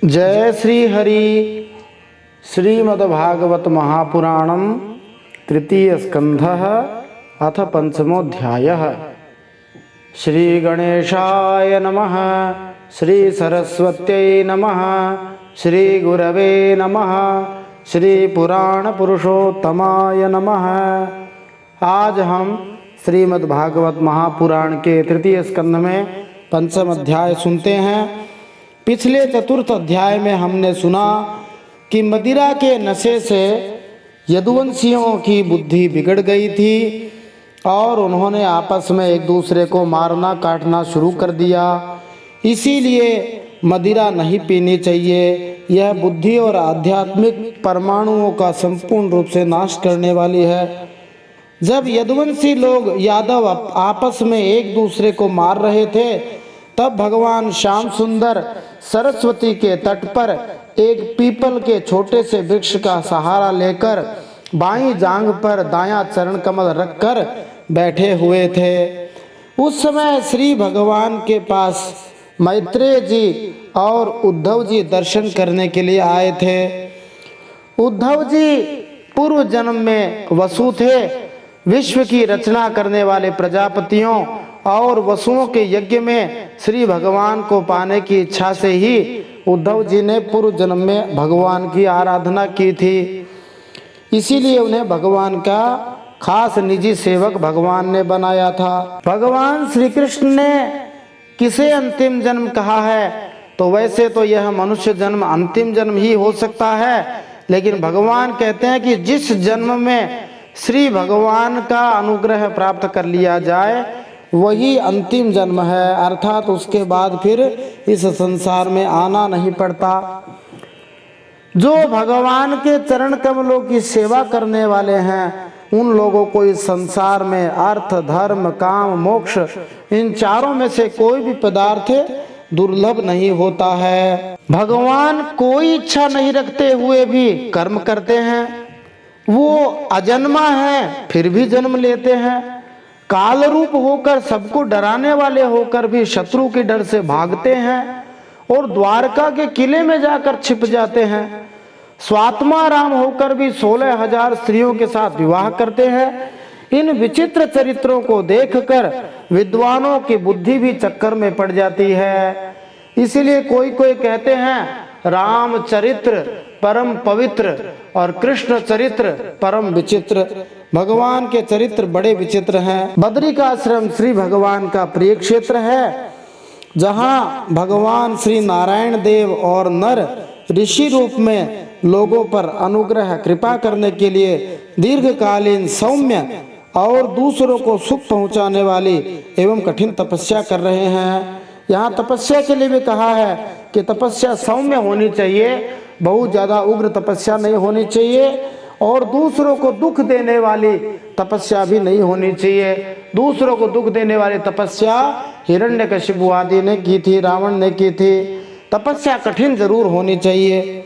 जय श्री हरि। श्रीमद्भागवत महापुराणम तृतीय स्कंधः अथ पंचमोऽध्यायः। श्री गणेशाय नमः। श्री सरस्वत्यै नमः। श्री गुरवे नमः। श्री पुराण पुरुषोत्तमाय नमः। आज हम श्रीमद्भागवत महापुराण के तृतीय स्कंध में पंचम अध्याय सुनते हैं। पिछले चतुर्थ अध्याय में हमने सुना कि मदिरा के नशे से यदुवंशियों की बुद्धि बिगड़ गई थी और उन्होंने आपस में एक दूसरे को मारना काटना शुरू कर दिया। इसीलिए मदिरा नहीं पीनी चाहिए। यह बुद्धि और आध्यात्मिक परमाणुओं का संपूर्ण रूप से नाश करने वाली है। जब यदुवंशी लोग यादव आपस में एक दूसरे को मार रहे थे, तब भगवान श्याम सुंदर सरस्वती के तट पर एक पीपल के छोटे से वृक्ष का सहारा लेकर बाईं जांघ पर दायां चरण कमल रखकर बैठे हुए थे। उस समय श्री भगवान के पास मैत्रेय जी और उद्धव जी दर्शन करने के लिए आए थे। उद्धव जी पूर्व जन्म में वसु थे। विश्व की रचना करने वाले प्रजापतियों और वसुओं के यज्ञ में श्री भगवान को पाने की इच्छा से ही उद्धव जी ने पूर्व जन्म में भगवान की आराधना की थी। इसीलिए उन्हें भगवान का खास निजी सेवक भगवान ने बनाया था। भगवान श्री कृष्ण ने किसे अंतिम जन्म कहा है, तो वैसे तो यह मनुष्य जन्म अंतिम जन्म ही हो सकता है, लेकिन भगवान कहते हैं कि जिस जन्म में श्री भगवान का अनुग्रह प्राप्त कर लिया जाए वही अंतिम जन्म है, अर्थात उसके बाद फिर इस संसार में आना नहीं पड़ता। जो भगवान के चरण कमलों की सेवा करने वाले हैं, उन लोगों को इस संसार में अर्थ, धर्म, काम, मोक्ष इन चारों में से कोई भी पदार्थ दुर्लभ नहीं होता है। भगवान कोई इच्छा नहीं रखते हुए भी कर्म करते हैं। वो अजन्मा है फिर भी जन्म लेते हैं। काल रूप होकर सबको डराने वाले होकर भी शत्रु के डर से भागते हैं और द्वारका के किले में जाकर छिप जाते हैं। स्वात्मा राम होकर भी 16,000 स्त्रियों के साथ विवाह करते हैं। इन विचित्र चरित्रों को देखकर विद्वानों की बुद्धि भी चक्कर में पड़ जाती है। इसीलिए कोई कोई कहते हैं राम चरित्र परम पवित्र और कृष्ण चरित्र परम विचित्र। भगवान के चरित्र बड़े विचित्र हैं। बद्री का आश्रम श्री भगवान का प्रिय क्षेत्र है, जहाँ भगवान श्री नारायण देव और नर ऋषि रूप में लोगों पर अनुग्रह कृपा करने के लिए दीर्घकालीन सौम्य और दूसरों को सुख पहुँचाने वाली एवं कठिन तपस्या कर रहे हैं। यहाँ तपस्या के लिए भी कहा है कि तपस्या सौम्य होनी चाहिए, बहुत ज़्यादा उग्र तपस्या नहीं होनी चाहिए, और दूसरों को दुख देने वाली तपस्या भी नहीं होनी चाहिए। दूसरों को दुख देने वाली तपस्या हिरण्यकशिपु आदि ने की थी, रावण ने की थी। तपस्या कठिन जरूर होनी चाहिए।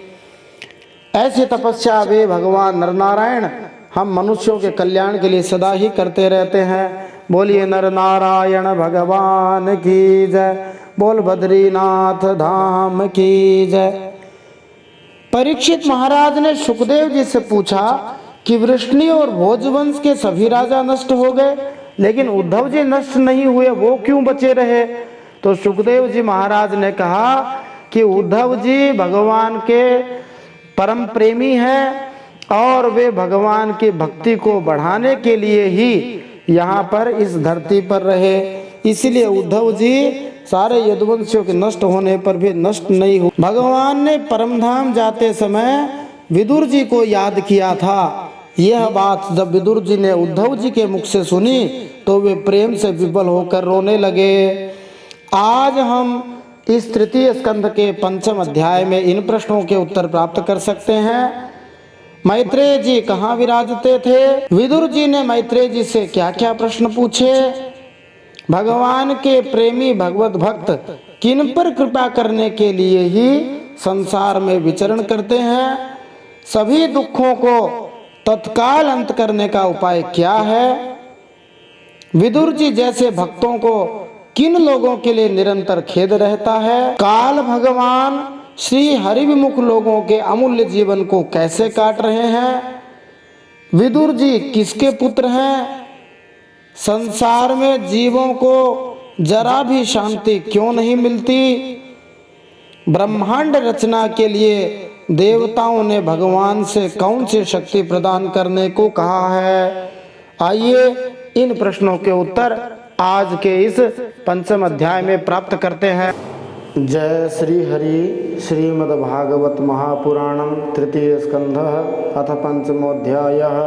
ऐसी तपस्या वे भगवान नरनारायण हम मनुष्यों के कल्याण के लिए सदा ही करते रहते हैं। बोलिए नर नारायण भगवान की जय। बोल बद्रीनाथ धाम की जय। परीक्षित महाराज ने सुखदेव जी से पूछा कि वृष्णि और भोजवंश के सभी राजा नष्ट हो गए, लेकिन उद्धव जी नष्ट नहीं हुए, वो क्यों बचे रहे? तो सुखदेव जी महाराज ने कहा कि उद्धव जी भगवान के परम प्रेमी हैं और वे भगवान की भक्ति को बढ़ाने के लिए ही यहाँ पर इस धरती पर रहे। इसीलिए उद्धव जी सारे यदुवंशियों के नष्ट होने पर भी नष्ट नहीं हुए। भगवान ने परमधाम जाते समय विदुर जी को याद किया था। यह बात जब विदुर जी ने उद्धव जी के मुख से सुनी तो वे प्रेम से विवल होकर रोने लगे। आज हम इस तृतीय स्कंध के पंचम अध्याय में इन प्रश्नों के उत्तर प्राप्त कर सकते हैं। मैत्रेय जी कहाँ विराजते थे? विदुर जी ने मैत्रेय जी से क्या क्या प्रश्न पूछे? भगवान के प्रेमी भगवत भक्त किन पर कृपा करने के लिए ही संसार में विचरण करते हैं? सभी दुखों को तत्काल अंत करने का उपाय क्या है? विदुर जी जैसे भक्तों को किन लोगों के लिए निरंतर खेद रहता है? काल भगवान श्री हरि विमुख लोगों के अमूल्य जीवन को कैसे काट रहे हैं। विदुर जी किसके पुत्र हैं? संसार में जीवों को जरा भी शांति क्यों नहीं मिलती? ब्रह्मांड रचना के लिए देवताओं ने भगवान से कौन सी शक्ति प्रदान करने को कहा है? आइए इन प्रश्नों के उत्तर आज के इस पंचम अध्याय में प्राप्त करते हैं। जय श्री हरि। श्रीमद्भागवत महापुराणम तृतीय स्कंध अथ पंचमोध्यायः।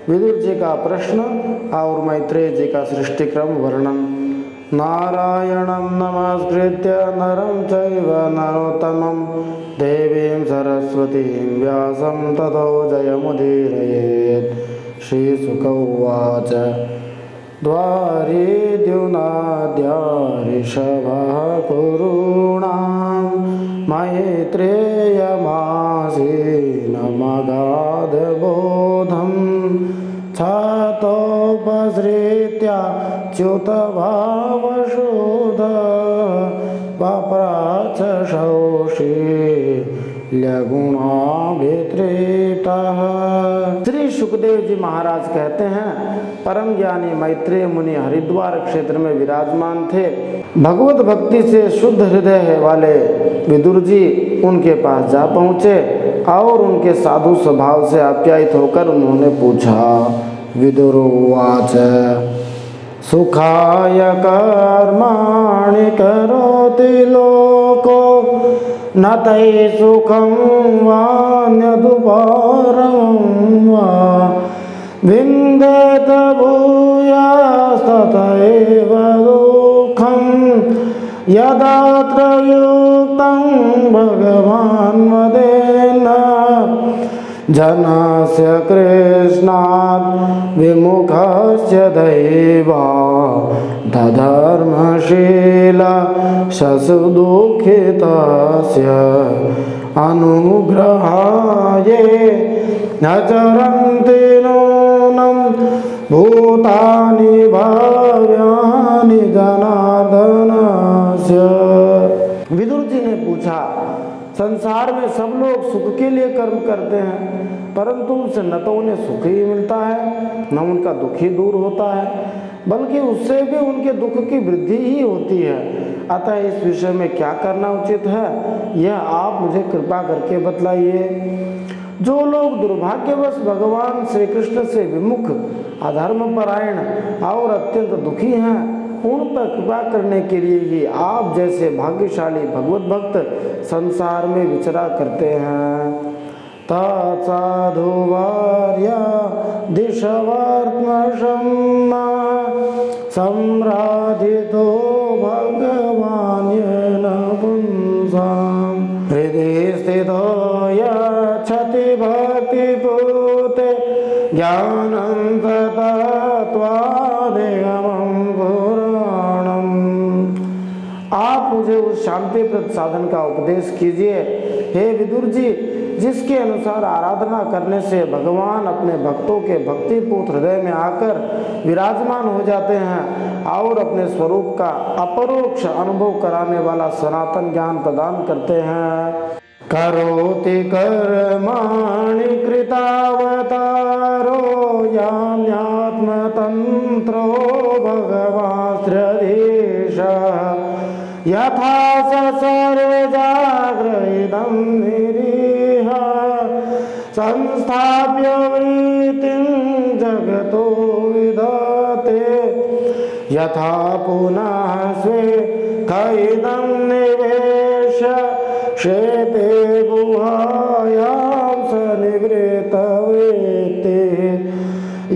विदुर जी का प्रश्न और मैत्रेय जी का सृष्टि क्रम वर्णन। नारायणं नमस्कृत्य नरं चैव नरोत्तमं देवीं सरस्वतीं व्यासं ततो जयमुदीरयेत्। श्रीशुक उवाच द्वारि द्युनाद्या ऋषभः कुरूणां मैत्रेयमासीनमगाधबोधं छातोपसृत्या च्युतभावशोध पप्राच शौशील्यगुणाभितृप्तः। श्री सुखदेव जी महाराज कहते हैं, परम ज्ञानी मैत्रेय मुनि हरिद्वार क्षेत्र में विराजमान थे। भगवत भक्ति से शुद्ध हृदय वाले विदुर जी उनके पास जा पहुँचे और उनके साधु स्वभाव से आप्यायित होकर उन्होंने पूछा। विदुरोवाच सुखाय कर्माणि करोति लोको न तै सुखं वान्यदुपारं वा विन्देत भूयास्तथैव दुःखं यदात्र युक्तं भगवान् वदेन जनस्य कृष्णात् विमुखस्य दैवा दधर्मशील शशुदुःखितस्य अनुग्रहाये न चरन्ति नूनं भूतानि भाव्यानि जनार्दनस्य। विदुर जी ने पूछा, संसार में सब लोग सुख के लिए कर्म करते हैं, परंतु उनसे न तो उन्हें सुख ही मिलता है न उनका दुख ही दूर होता है, बल्कि उससे भी उनके दुख की वृद्धि ही होती है। अतः इस विषय में क्या करना उचित है, यह आप मुझे कृपा करके बतलाइए। जो लोग दुर्भाग्यवश भगवान श्री कृष्ण से विमुख, अधर्मपरायण और अत्यंत दुखी हैं, उन पर कृपा करने के लिए ही आप जैसे भाग्यशाली भगवत भक्त संसार में विचरा करते हैं। तत्साधुवर्य दिशवर्त्मशम्मा सम्राधितो भगवान् येन पुंसां हृदि स्थितो यच्छति भक्तिपूते ज्ञानं तत्त्वादिगमं पुराणम्। आप मुझे उस शांतिप्रद साधन का उपदेश कीजिए, हे विदुर जी, जिसके अनुसार आराधना करने से भगवान अपने भक्तों के भक्तिपूत हृदय में आकर विराजमान हो जाते हैं और अपने स्वरूप का अपरोक्ष अनुभव कराने वाला सनातन ज्ञान प्रदान करते हैं। करोति कर्माणि कृतावतारो याम्यात्मतन्त्रो भगवान्श्रधीशः यथा ससरे जागृतं निरीह संस्थाप्य वृत्तिं जगतो विदते यथा पुनः स्वे कैदं निवेश शेते गुहायां सनिवृत्तवृत्ते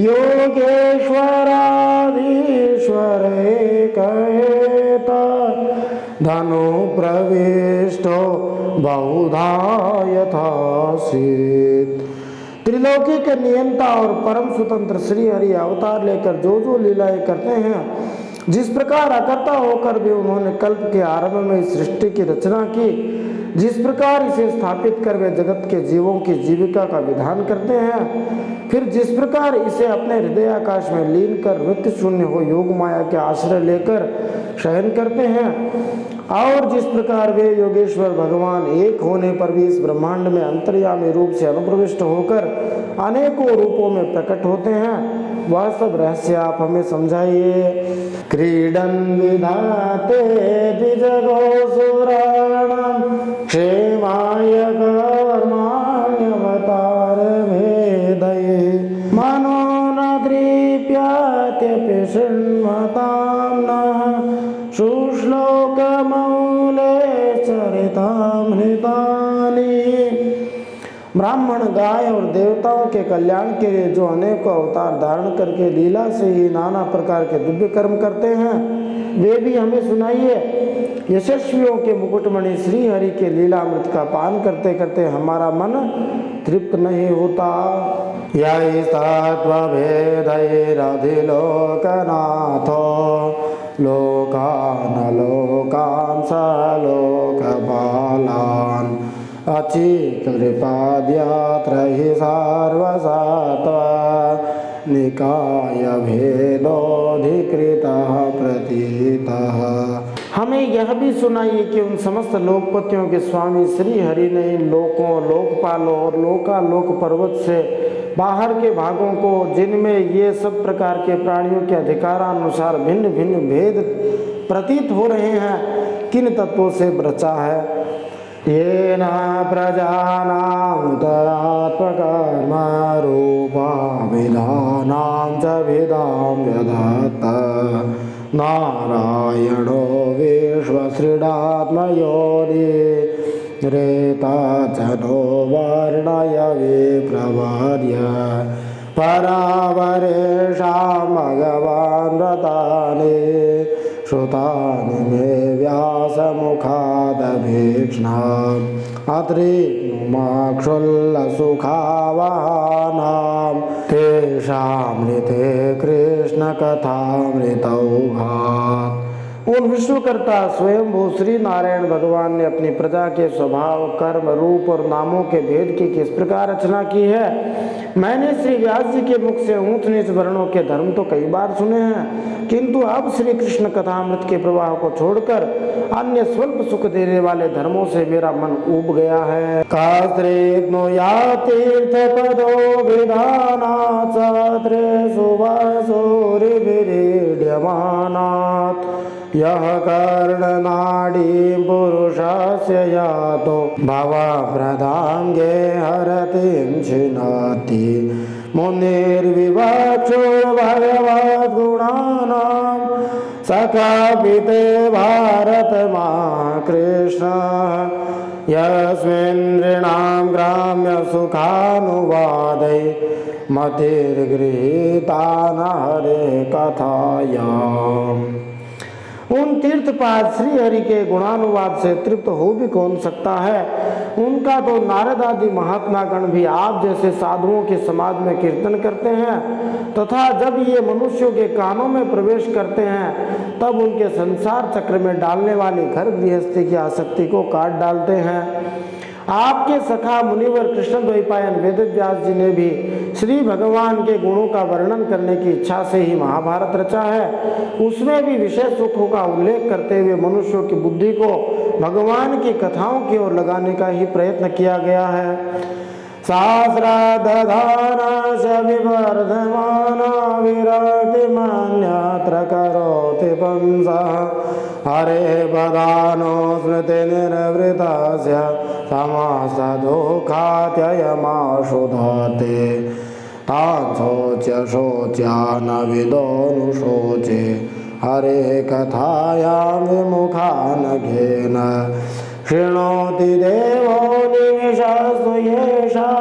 योगेश्वराधीश्वर एकएता धनु प्रविष्टो बहुधा यथासीत। त्रिलोकी के नियंता और परम स्वतंत्र श्री हरि अवतार लेकर जो जो लीलाएं करते हैं, जिस प्रकार अकर्ता होकर भी उन्होंने कल्प के आरंभ में इस सृष्टि की रचना की, जिस प्रकार इसे स्थापित कर वे जगत के जीवों की जीविका का विधान करते हैं, फिर जिस प्रकार इसे अपने हृदय आकाश में लीन कर वृत्ति शून्य हो योग माया के आश्रय लेकर शयन करते हैं, और जिस प्रकार वे योगेश्वर भगवान एक होने पर भी इस ब्रह्मांड में अंतर्यामी रूप से अनुप्रविष्ट होकर अनेकों रूपों में प्रकट होते हैं, वह सब रहस्य आप हमें समझाइए। क्रीडन विधाते द्विजगोसुराणां क्षेमाय कर्माण्यवतार भेदये मनो न दृप्यत्यपि शृण्वतां नः शुश्लोकमौले चरितामृतानि। ब्राह्मण, गाय और देवताओं के कल्याण के लिए जो अनेकों अवतार धारण करके लीला से ही नाना प्रकार के दिव्य कर्म करते हैं, वे भी हमें सुनाइए। यशस्वियों के मुकुटमणि श्री हरि के लीलामृत का पान करते करते हमारा मन तृप्त नहीं होता। यैस्तत्त्वभेदैरधिलोकनाथो लोकान् लोकान् स लोकपालान् अचिकृपाद्यात्र हि सार्वसात्वा निकाय भेदोऽधिकृतः प्रतीतः। हमें यह भी सुनाइए कि उन समस्त लोकपतियों के स्वामी श्री हरि ने इन लोकों, लोकपालों और लोकालोक पर्वत से बाहर के भागों को, जिनमें ये सब प्रकार के प्राणियों के अधिकारानुसार भिन्न भिन्न भेद प्रतीत हो रहे हैं, किन तत्वों से रचा है। येन प्रजानामुदयात्मकर्म रूपा विधानां च विदां व्यधत्त नारायणो विश्वसृडात्मयोनि रेता च नो वर्णय विप्रवर्य परावरेषां भगवान् व्रतानि श्रुतानि मे व्यासमुखादभीक्ष्णाम् अत्रिनुमाक्षुल्लसुखावहानां तेषामृते कृष्णकथामृतौघात्। उन विश्वकर्ता स्वयंभू श्री नारायण भगवान ने अपनी प्रजा के स्वभाव, कर्म, रूप और नामों के भेद की किस प्रकार रचना की है। मैंने श्री व्यास जी के मुख से ऊंच नीच वर्णों के धर्म तो कई बार सुने हैं, किंतु अब श्री कृष्ण कथामृत के प्रवाह को छोड़कर अन्य स्वल्प सुख देने वाले धर्मों से मेरा मन ऊब गया है। कास्त्रेग्नो या तीर्थ पदो विधानात् सत्रेषु वासुरिभिरीड्यमानात् यः कर्णनाडीं पुरुषस्य यातो भवप्रदाङ्गे हरतिं छिन्नति मुनिर्विवक्षुर्भगवद्गुणानां सखापिते भारतमाकृष्ण यस्मिन् नृणां ग्राम्यसुखानुवादै मतिर्गृहीता न हरे कथायाम्। उन तीर्थपाद श्री हरि के गुणानुवाद से तृप्त हो भी कौन सकता है। उनका तो नारद आदि महात्मा गण भी आप जैसे साधुओं के समाज में कीर्तन करते हैं, तथा जब ये मनुष्यों के कानों में प्रवेश करते हैं तब उनके संसार चक्र में डालने वाली घर गृहस्थी की आसक्ति को काट डालते हैं। आपके सखा मुनिवर कृष्ण द्वैपायन वेदव्यास जी ने भी श्री भगवान के गुणों का वर्णन करने की इच्छा से ही महाभारत रचा है। उसमें भी विशेष सुखों का उल्लेख करते हुए मनुष्यों की बुद्धि को भगवान की कथाओं की ओर लगाने का ही प्रयत्न किया गया है। सहस्रादधानाश विवर्धमाना विरक्तिमन्यत्र करोति पुंसः हरे पदानो स्मृति निर्वृतस्य समस्तदुःखात्ययमाशुधते तान् शोच्य शोच्या न विदोऽनुशोचे हरे कथायां विमुखानघेन शृणोति देवो निमिषस्तु येषा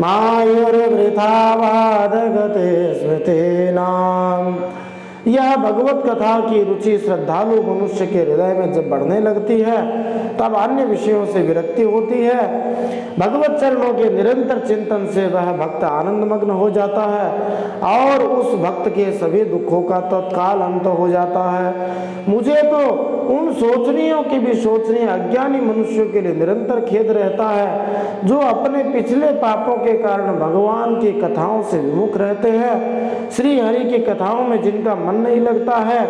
मायुर्वृथा वादगते स्मृतीनाम्। यह भगवत कथा की रुचि श्रद्धालु मनुष्य के हृदय में जब बढ़ने लगती है तब अन्य विषयों से विरक्ति होती है। भगवत चरणों के निरंतर चिंतन से वह भक्त आनंदमग्न हो जाता है और उस भक्त के सभी दुखों का तत्काल अंत हो जाता है। मुझे तो उन सोचनियों की भी सोचनीय अज्ञानी मनुष्यों के लिए निरंतर खेद रहता है जो अपने पिछले पापों के कारण भगवान की कथाओं से विमुख रहते हैं। श्री हरि की कथाओं में जिनका मन नहीं लगता लगता है।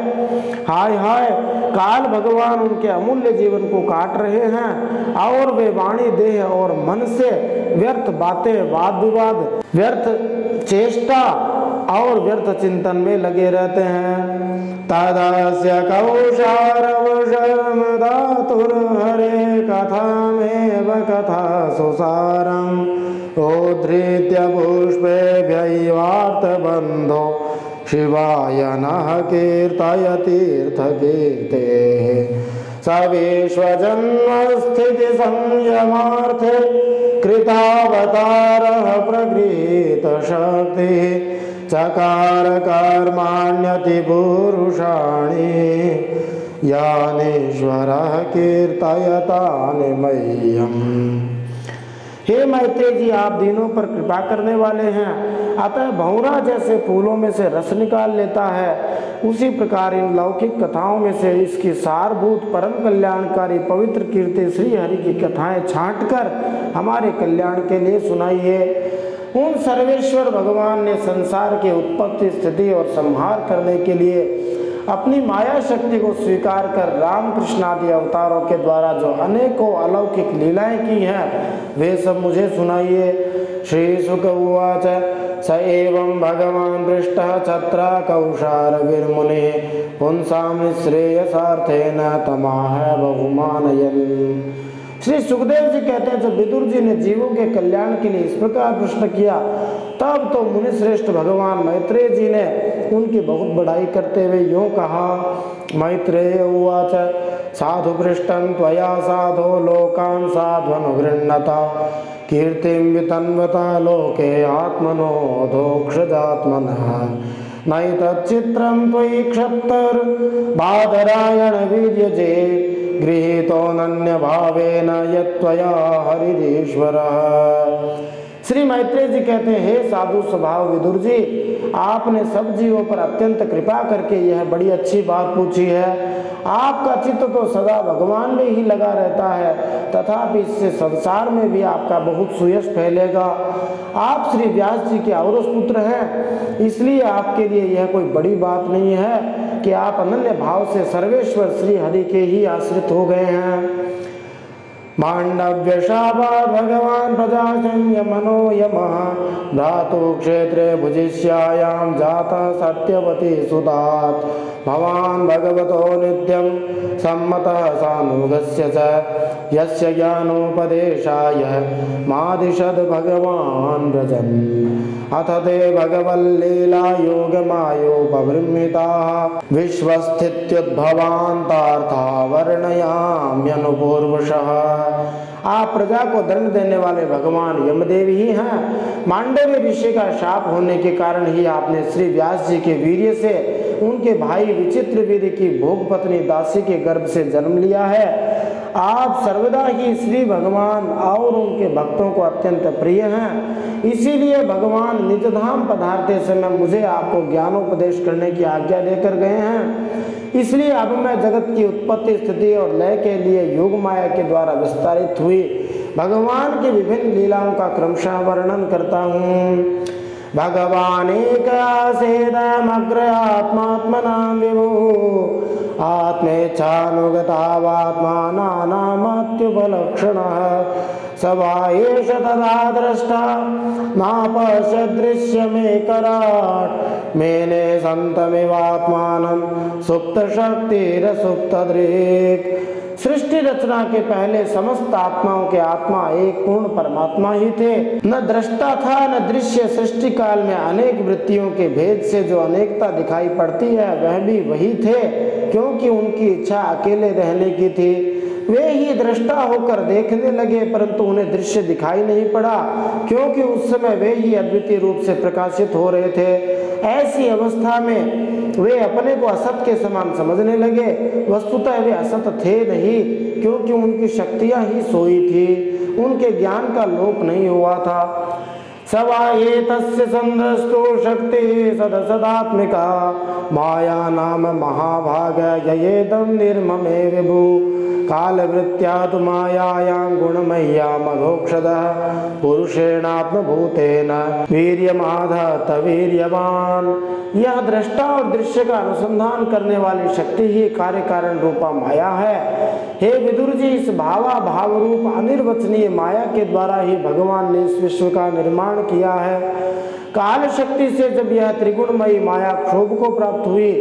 हाय हाय, काल भगवान उनके अमूल्य जीवन को काट रहे हैं और वे वाणी, देह और मन से व्यर्थ बातें, वाद विवाद, व्यर्थ चेष्टा और व्यर्थ चिंतन में लगे रहते हैं। तदस्य कौशारवशम धातुर्हरे कथामेव कथा सुसारम् उद्धृत्य पुष्पेभ्यैवार्तबन्धो शिवाय नः कीर्तयतीर्थकीर्तेः स विश्वजन्मस्थिति संयमार्थे कृतावतारः प्रगृहीतशक्तिः चकार कर्माण्यति पुरुषाणि यानीश्वरः कीर्तयतानि मह्यम्। हे मैत्रेय जी, आप दीनों पर कृपा करने वाले हैं, अतः भौरा जैसे फूलों में से रस निकाल लेता है, उसी प्रकार इन लौकिक कथाओं में से इसकी सारभूत परम कल्याणकारी पवित्र कीर्ति श्री हरि की कथाएं छांटकर हमारे कल्याण के लिए सुनाइए। उन सर्वेश्वर भगवान ने संसार के उत्पत्ति, स्थिति और संहार करने के लिए अपनी माया शक्ति को स्वीकार कर रामकृष्ण आदि अवतारों के द्वारा जो अनेकों अलौकिक लीलाएं की हैं, वे सब मुझे सुनाइए। श्री शुक उवाच स एवं भगवान दृष्टः छत्रा कौशार विर्मुने पुंसां श्रेयसार्थेन तमाह बहुमानयन्। श्री सुखदेव जी कहते हैं, जब विदुर जी ने जीवों के कल्याण के लिए इस प्रकार प्रश्न किया, तब तो मुनिश्रेष्ठ भगवान मैत्रेय जी ने उनकी बहुत बड़ाई करते हुए यूं कहा। मैत्रेय उवाच साधु पृष्टं त्वया साधो लोकान् साध्वनुगृह्णता कीर्तिं वितन्वता लोके आत्मनो दोक्षजात्मनः नैतच्चित्रं त्वयि क्षत्तर्बादरायण वीर्यजे गृहीतोऽनन्य भावेन यत्त्वया हरिरीश्वरः। श्री मैत्रेय जी कहते हैं, हे साधु स्वभाव विदुर जी, आपने सब जीवों पर अत्यंत कृपा करके यह बड़ी अच्छी बात पूछी है। आपका चित्त तो सदा भगवान में ही लगा रहता है, तथापि इससे संसार में भी आपका बहुत सुयश फैलेगा। आप श्री व्यास जी के औरस पुत्र हैं, इसलिए आपके लिए यह कोई बड़ी बात नहीं है कि आप अनन्य भाव से सर्वेश्वर श्री हरि के ही आश्रित हो गए हैं। मांडव्य शापात् भगवान प्रजासंय मनो यमः भ्रातु क्षेत्रे भुजिष्यायां जातः सत्यवती सुतात् भवान् भगवतो नित्यं सम्मतः सानुगस्य च यस्य ज्ञानोपदेशाय मादिशद भगवान् व्रजन् अथ ते भगवल्लीला योगमायोपबृंहिताः विश्वस्थित्युद्भवान्तार्था वर्णयाम्यनुपूर्वशः। आप प्रजा को दंड देने वाले भगवान यमदेव ही हैं। मांडव्य ऋषि का शाप होने के कारण ही आपने श्री व्यास जी के वीर्य से उनके भाई विचित्र वीर्य की भोग पत्नी दासी के गर्भ से जन्म लिया है। आप सर्वदा ही श्री भगवान और उनके भक्तों को अत्यंत प्रिय हैं, इसीलिए भगवान निजधाम पधारते समय मुझे आपको ज्ञानोपदेश करने की आज्ञा देकर गए हैं। इसलिए अब मैं जगत की उत्पत्ति, स्थिति और लय के लिए योग माया के द्वारा विस्तारित हुई भगवान की विभिन्न लीलाओं का क्रमशः वर्णन करता हूँ। भगवानेक आसेदमग्र आत्मात्मनां विभुः आत्मेच्छानुगतावात्मानानामत्युपलक्षणः स वा एष तदा द्रष्टा नापश्यदृश्यमेकराट् मेने सन्तमिवात्मानं सुप्तशक्तिरसुप्तदृक्। सृष्टि रचना के पहले समस्त आत्माओं के आत्मा एक पूर्ण परमात्मा ही थे। न दृष्टा था न दृश्य। सृष्टि काल में अनेक वृत्तियों के भेद से जो अनेकता दिखाई पड़ती है वह भी वही थे, क्योंकि उनकी इच्छा अकेले रहने की थी। वे ही दृष्टा होकर देखने लगे, परंतु उन्हें दृश्य दिखाई नहीं पड़ा, क्योंकि उस समय वे ही अद्वितीय रूप से प्रकाशित हो रहे थे। ऐसी अवस्था में वे अपने को असत के समान समझने लगे। वस्तुतः वे असत थे नहीं, क्योंकि उनकी शक्तियां ही सोई थी, उनके ज्ञान का लोप नहीं हुआ था। सवाएतस्य संदृष्टो शक्ति सदसदात्मिका माया नाम महाभाग ययेदं निर्ममे विभु कालवृत्त्या तु मायायां गुणमय्या मधोक्षदः पुरुषेणात्मभूतेन वीर्यमाधत्त वीर्यवान। यह दृष्टा और दृश्य का अनुसंधान करने वाली शक्ति ही कार्य कारण रूपा माया है। हे विदुर जी, इस भावा भाव रूप अनिर्वचनीय माया के द्वारा ही भगवान ने इस विश्व का निर्माण किया है। काल शक्ति से जब यह त्रिगुणमयी माया क्षोभ को प्राप्त हुई,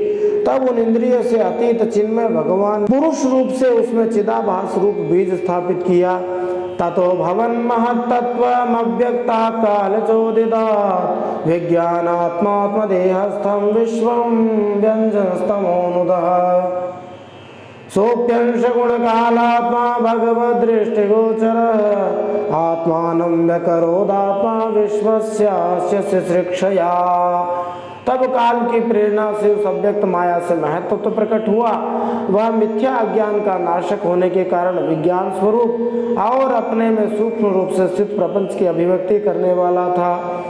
तब उन इंद्रियों से अतीत चिन्मय भगवान पुरुष रूप से उसमें चिदाभास रूप बीज स्थापित किया। ततो भवन महत्तत्वम् अव्यक्ता काल चोदितात् विज्ञानात्मात्मदेहस्थं विश्वं व्यञ्जनस्तमोनुदः सोऽप्यंश गुणकालात्मा भगवद्दृष्टिगोचरः आत्मानं व्यकरोदात्मा विश्वस्यास्य शिश्रिक्षया। तब काल की प्रेरणा से उस अव्यक्त माया से महत्व तो प्रकट हुआ। वह मिथ्या अज्ञान का नाशक होने के कारण विज्ञान स्वरूप और अपने में सूक्ष्म रूप से स्थित प्रपंच की अभिव्यक्ति करने वाला था।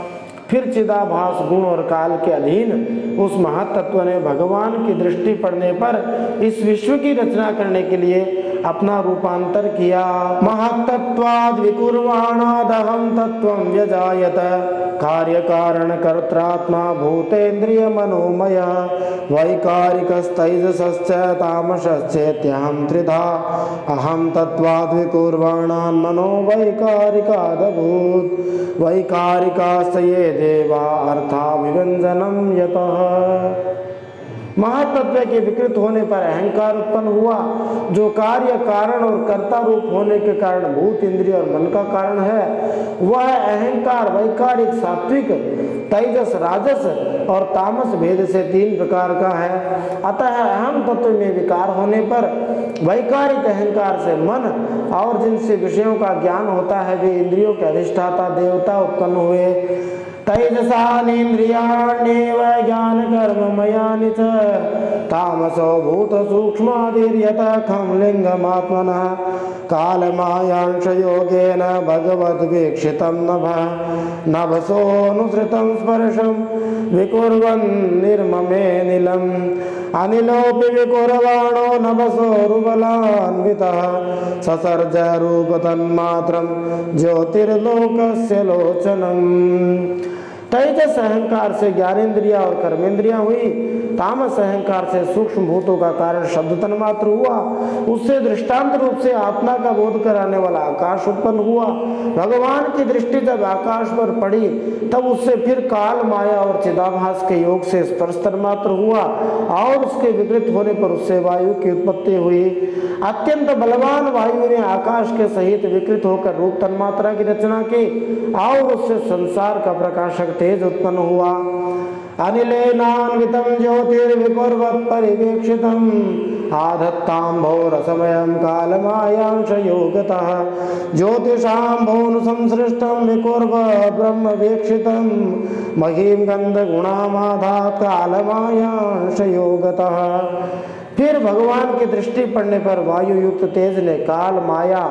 फिर चिदाभास गुण और काल के अधीन उस महत्त्व ने भगवान की दृष्टि पड़ने पर इस विश्व की रचना करने के लिए अपना रूपांतर किया। महत्तत्वाद् विकुर्वाणादहं तत्त्वं व्यजायत कार्य कारण कर्त्रात्मा भूतेन्द्रिय मनोमय वैकारिकस्तैजसश्च तामसश्चेत्यहं त्रिधा अहं तत्त्वाद् विकुर्वाणान् मनो वैकारिकादभूत् वैकारिकाश्च ये देवा अर्थाभिव्यंजनम यतः। महातत्व के विकृत होने पर अहंकार उत्पन्न हुआ, जो कार्य कारण और कर्ता रूप होने के कारण भूत इंद्रिय और मन का कारण है। वह अहंकार वैकारिक सात्विक तेजस राजस और तामस भेद से 3 प्रकार का है। अतः अहम तत्व में विकार होने पर वैकारिक अहंकार से मन और जिनसे विषयों का ज्ञान होता है वे इंद्रियों के अधिष्ठाता देवता उत्पन्न हुए। तैजसानीन्द्रियाण्येव ज्ञान कर्ममयानि च तामसो भूत सूक्ष्मादिर्यतः खं लिंगमात्मनः कालमायांश योगेन भगवद्वीक्षितं नभसोऽनुसृतं स्पर्शं विकुर्वन् निर्ममे नीलम् अनिलोऽपि विकुर्वाणो नभसोरुबलान्वितः ससर्ज रूपतन्मात्रं ज्योतिर्लोकस्य लोचनम्। तेजस अहंकार से ज्ञानेन्द्रिया और कर्मेंद्रियां हुई। तामस अहंकार से सूक्ष्म भूतों का कारण शब्द तन्मात्र हुआ। उससे दृष्टांत रूप से आत्मा का बोध कराने वाला आकाश उत्पन्न हुआ। भगवान की दृष्टि जब आकाश पर पड़ी तब उससे फिर काल माया और चिदाभास के योग से स्पर्श तन्मात्र हुआ और उसके विकृत होने पर उससे वायु की उत्पत्ति हुई। अत्यंत बलवान वायु ने आकाश के सहित विकृत होकर रूप तन्मात्रा की रचना की और उससे संसार का प्रकाशक तेज उत्पन्न हुआ। अनिलेनान्वितं ज्योतिर्विकुर्वत् परिवीक्षितम् आधत्ताम्भोरसमयं कालमायांश योगतः ज्योतिषाम्भोनुसंसृष्टं विकुर्वत् ब्रह्मवीक्षितं महीं गन्धगुणामाधात् कालमायांश योगतः। फिर भगवान की दृष्टि पड़ने पर वायु युक्त तेज ने काल माया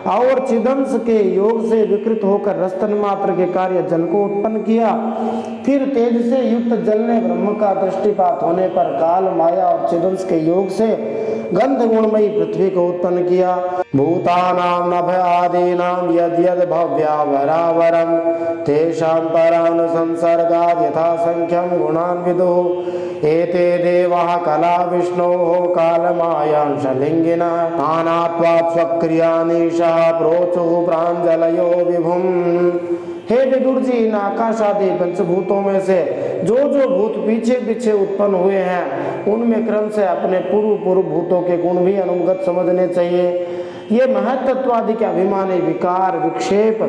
और चिदंश के योग से विकृत होकर रस्तन मात्र के कार्य जल को उत्पन्न किया। फिर तेज से युक्त जल ने ब्रह्म का दृष्टिपात होने पर काल माया और चिदंश के योग से गंध गुणमयी पृथ्वी को उत्पन्न किया। भूतानां नभ आदीनां यद् यद् भव्यावरावरं तेषां परानुसंसर्गाद् यथा संख्यं गुणान् विदुः एते देवाः कला विष्णोः कालमायांशलिङ्गिनः नानात्वात् स्वक्रियानीशा प्रोचुः प्राञ्जलयो विभुम्। हे विदुर जी, इन आकाश आदि पंचभूतों में से जो जो भूत पीछे पीछे उत्पन्न हुए हैं उनमें क्रम से अपने पूर्व भूतों के गुण भी अनुगत समझने चाहिए। ये महत्त्वादि के अभिमानी विकार विक्षेप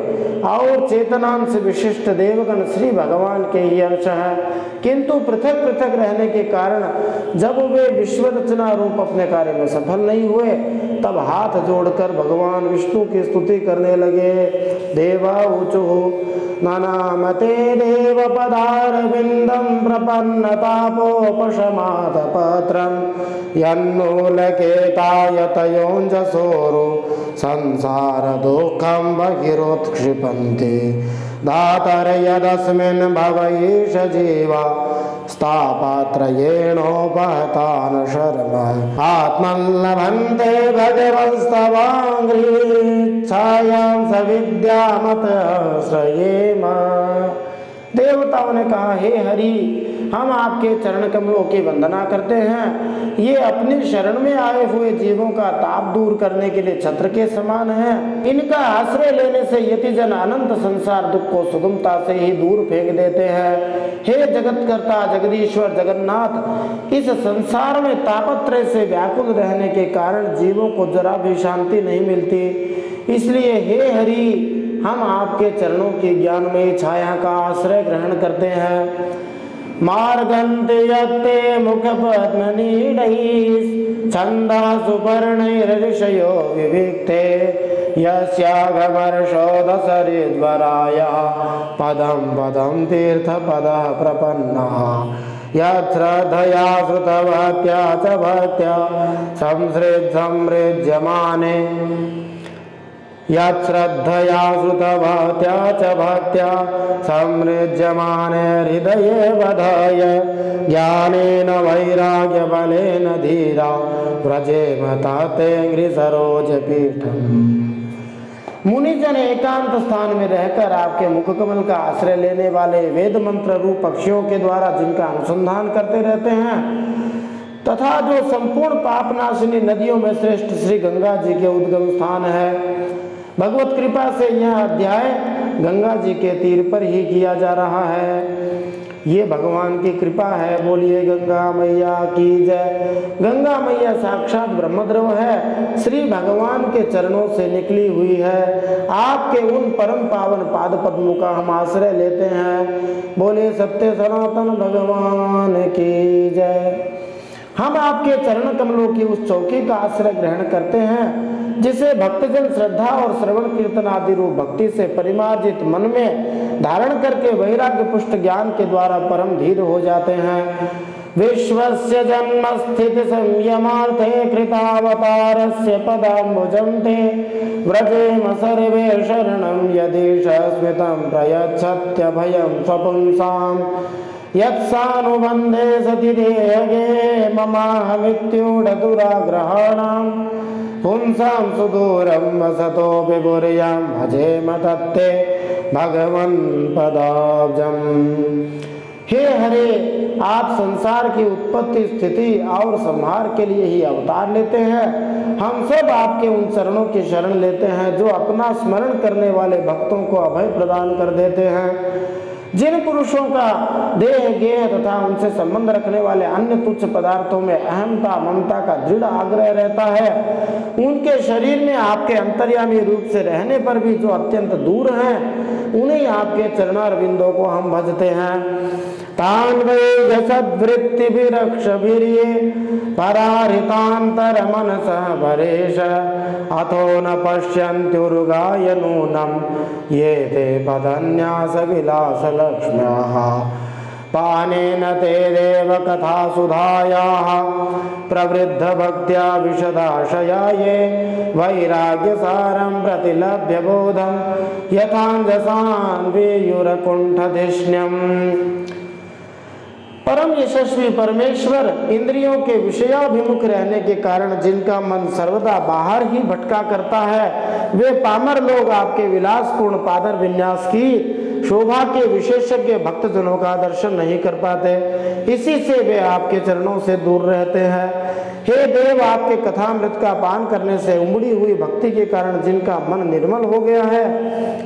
और चेतनांश विशिष्ट देवगण श्री भगवान के ही अंश हैं, किंतु पृथक पृथक रहने के कारण जब वे विश्व रचना रूप अपने कार्य में सफल नहीं हुए तब हाथ जोड़कर भगवान विष्णु की स्तुति करने लगे। देवा ऊचु नानामते देव पदारविंदं प्रपन्नतापोपशमात पत्रं यन्मूलकेतायतयोञ्जसोरु संसार दुःखं बहिरोत्क्षिपन्ति धातर यदस्मिन् भवयेष जीवा स्थापात्रयेणोपहतान् शर्म आत्मल्लभन्ते भगवंस्तवाङ्घ्रिच्छायां सविद्यामत श्रयेम। देवताओं ने कहा, हे हरि, हम आपके चरण कमलों की वंदना करते हैं। ये अपनी शरण में आए हुए जीवों का ताप दूर करने के लिए छत्र के समान हैं। इनका आश्रय लेने से यतिजन अनंत संसार दुख को सुगमता से ही दूर फेंक देते हैं। हे जगतकर्ता जगदीश्वर जगन्नाथ, इस संसार में तापत्रय से व्याकुल रहने के कारण जीवों को जरा भी शांति नहीं मिलती। इसलिए हे हरि, हम आपके चरणों की ज्ञानमयी छाया का आश्रय ग्रहण करते हैं। मार्गन्ते यत्ते मुखपद्मनीडैः छन्दासु पर्णैर्ऋषयो विविक्ते यस्यागमर्षोदसरिद्वरायः पदं पदं तीर्थपदः प्रपन्नः यच्छ्रद्धया श्रुतभक्त्या च भक्त्या संसृज्यमाने यच्छ्रद्धया श्रुतभक्त्या च भक्त्या संसृज्यमाने हृदये बधाय ज्ञानेन वैराग्यबलेन धीरा व्रजेम तातेऽङ्घ्रिसरोजपीठम्। मुनिजन एकांत स्थान में रहकर आपके मुखकमल का आश्रय लेने वाले वेद मंत्र रूप पक्षियों के द्वारा जिनका अनुसंधान करते रहते हैं तथा जो संपूर्ण पापनाशिनी नदियों में श्रेष्ठ श्री गंगा जी के उद्गम स्थान है, भगवत कृपा से यह अध्याय गंगा जी के तीर पर ही किया जा रहा है। ये भगवान की कृपा है। बोलिए गंगा मैया की जय। गंगा मैया साक्षात ब्रह्मद्रव है, श्री भगवान के चरणों से निकली हुई है। आपके उन परम पावन पाद पद्मों का हम आश्रय लेते हैं। बोले सत्य सनातन भगवान की जय। हम आपके चरण कमलों की उस चौकी का आश्रय ग्रहण करते हैं जिसे भक्तजन श्रद्धा और श्रवण कीर्तन आदि रूप भक्ति से परिमार्जित मन में धारण करके वैराग्य पुष्ट ज्ञान के द्वारा परम धीर हो जाते हैं। विश्वस्य जन्म स्थिति संयमार्थे कृतावतारस्य पदाम्बुजं ते व्रजेम सर्वे शरणं यदीश स्मितं प्रयच्छत्यभयं स्वपुंसाम् यत्सानुबन्धे सति देहगे ममाहमित्यूढदुराग्रहाणां पुंसां सुदूरं वसतो विभुर्यां भजेम तत्ते भगवन् पदाब्जम्। हे हरे, आप संसार की उत्पत्ति स्थिति और संहार के लिए ही अवतार लेते हैं। हम सब आपके उन चरणों की शरण लेते हैं जो अपना स्मरण करने वाले भक्तों को अभय प्रदान कर देते हैं। जिन पुरुषों का देह गेह तथा उनसे संबंध रखने वाले अन्य तुच्छ पदार्थों में अहमता ममता का दृढ़ आग्रह रहता है, उनके शरीर में आपके अंतर्यामी रूप से रहने पर भी जो अत्यंत दूर हैं, उन्हीं आपके चरणारविंदों को हम भजते हैं। तान् वै यशद्वृत्तिभिरक्षभिर्ये पराहृतान्तर मनसः परेश अथो न पश्यन्त्युर्गाय नूनं ये ते पदन्यासविलासलक्ष्म्याः पानेन ते देव कथा सुधायाः प्रवृद्धभक्त्या विशदाशया ये वैराग्यसारं प्रतिलभ्य बोधं यथाञ्जसान्वेयुरकुण्ठधिष्ण्यम्। परम यशस्वी परमेश्वर इंद्रियों के विषयाभिमुख रहने के कारण जिनका मन सर्वदा बाहर ही भटका करता है, वे पामर लोग आपके विलासपूर्ण पादर विन्यास की शोभा के विशेषज्ञ भक्तजनों का दर्शन नहीं कर पाते। इसी से वे आपके चरणों से दूर रहते हैं। हे देव, आपके कथामृत का पान करने से उमड़ी हुई भक्ति के कारण जिनका मन निर्मल हो गया है,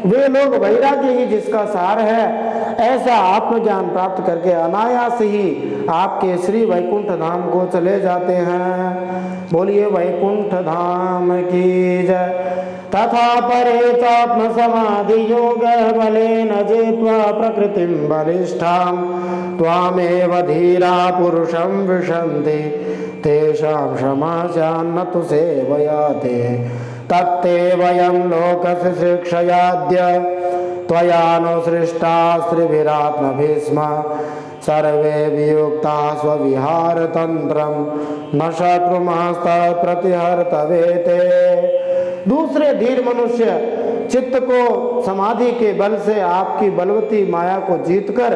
वे लोग वैराग्य ही जिसका सार है, ऐसा आत्मज्ञान प्राप्त करके अनायास ही आपके श्री वैकुंठ धाम को चले जाते हैं। बोलिए वैकुंठ धाम की जय। तथा परे चात्म समाधि योग बलेन जेत्वा प्रकृतिं बलिष्ठां त्वामेव धीरा पुरुषं विशन्ति तेषां क्षमास्यान्न तु सेवयाते तत्ते वयं लोकस्य शिक्षयाद्य त्वयानुसृष्टा स्त्रिभिरात्मभिः सर्वे वियुक्ता स्वविहारतन्त्रं न शत्रुमस्तत्प्रतिहर्तवेते। दूसरे धीर मनुष्य चित्त को समाधि के बल से आपकी बलवती माया को जीतकर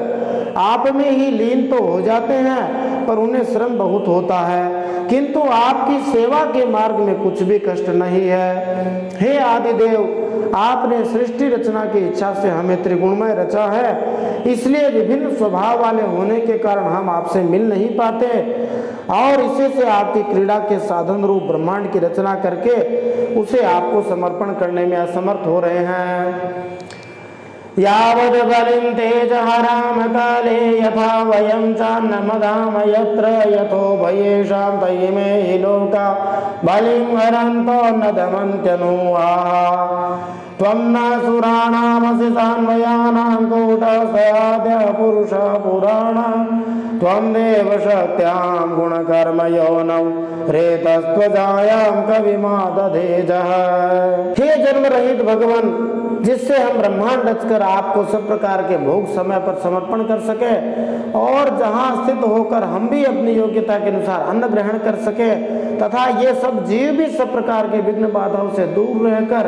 आप में ही लीन तो हो जाते हैं, पर उन्हें श्रम बहुत होता है, किंतु आपकी सेवा के मार्ग में कुछ भी कष्ट नहीं है। हे आदिदेव, आपने सृष्टि रचना की इच्छा से हमें त्रिगुणमय रचा है, इसलिए विभिन्न स्वभाव वाले होने के कारण हम आपसे मिल नहीं पाते और इसी से आपकी क्रीड़ा के साधन रूप ब्रह्मांड की रचना करके उसे आपको समर्पण करने में असमर्थ हो रहे हैं। यावद बलिं तेज हराम काले यथा वयं चान्नमदाम यत्र यथो भयेषां तयिमे हि लोका बलिं हरन्तो न दमन्त्यनुवा त्वं न सुराणामसि सान्वयानां कूटस्थयाद्य पुरुष पुराण त्वं देव शक्त्यां गुणकर्मयोनौ रेतस्त्वजायां कविमादधेजः। हे जन्म रहित भगवान, जिससे हम ब्रह्मांड रचकर आपको सब प्रकार के भोग समय पर समर्पण कर सके और जहां स्थित होकर हम भी अपनी योग्यता के अनुसार अन्न ग्रहण कर सके तथा ये सब जीव भी सब प्रकार के विघ्न बाधाओं से दूर रहकर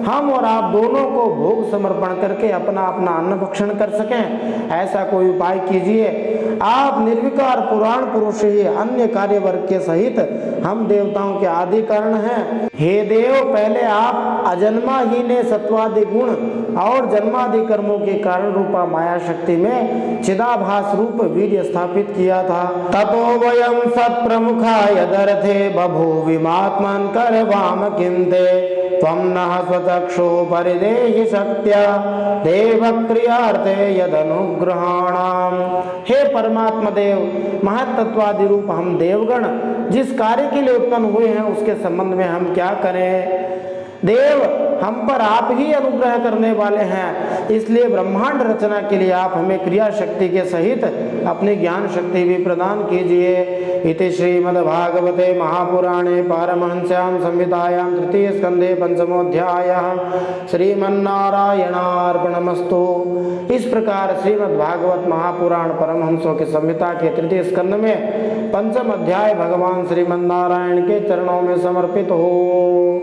हम और आप दोनों को भोग समर्पण करके अपना अपना अन्न भक्षण कर सकें, ऐसा कोई उपाय कीजिए। आप निर्विकार पुराण पुरुष ही अन्य कार्य वर्ग के सहित हम देवताओं के आदि कारण हैं। हे देव, पहले आप अजन्मा ही ने सत्वादि गुण और जन्मादि कर्मों के कारण रूपा माया शक्ति में चिदाभास रूप वीर्य स्थापित किया था। ततो वयं सत्प्रमुखाय दर्थे बभूविमात्मन् करवाम किन्ते त्वं नः स्वचक्षु परिदेहि शक्त्या देवक्रियार्थे यदनुग्रहाणाम। हे परमात्मा देव, महत्त्वादि रूप हम देवगण जिस कार्य के लिए उत्पन्न हुए हैं उसके संबंध में हम क्या करें। देव, हम पर आप ही अनुग्रह करने वाले हैं, इसलिए ब्रह्मांड रचना के लिए आप हमें क्रिया शक्ति के सहित अपनी ज्ञान शक्ति भी प्रदान कीजिए। इति श्रीमद्भागवते महापुराणे पारमहंस्यां संहितायां तृतीय स्कंधे पंचमोऽध्यायः श्रीमन्नारायणार्पणमस्तु। इस प्रकार श्रीमद्भागवत महापुराण परमहंसों की संहिता के तृतीय स्कंध में पंचम अध्याय भगवान श्रीमन्नारायण के चरणों में समर्पित हो।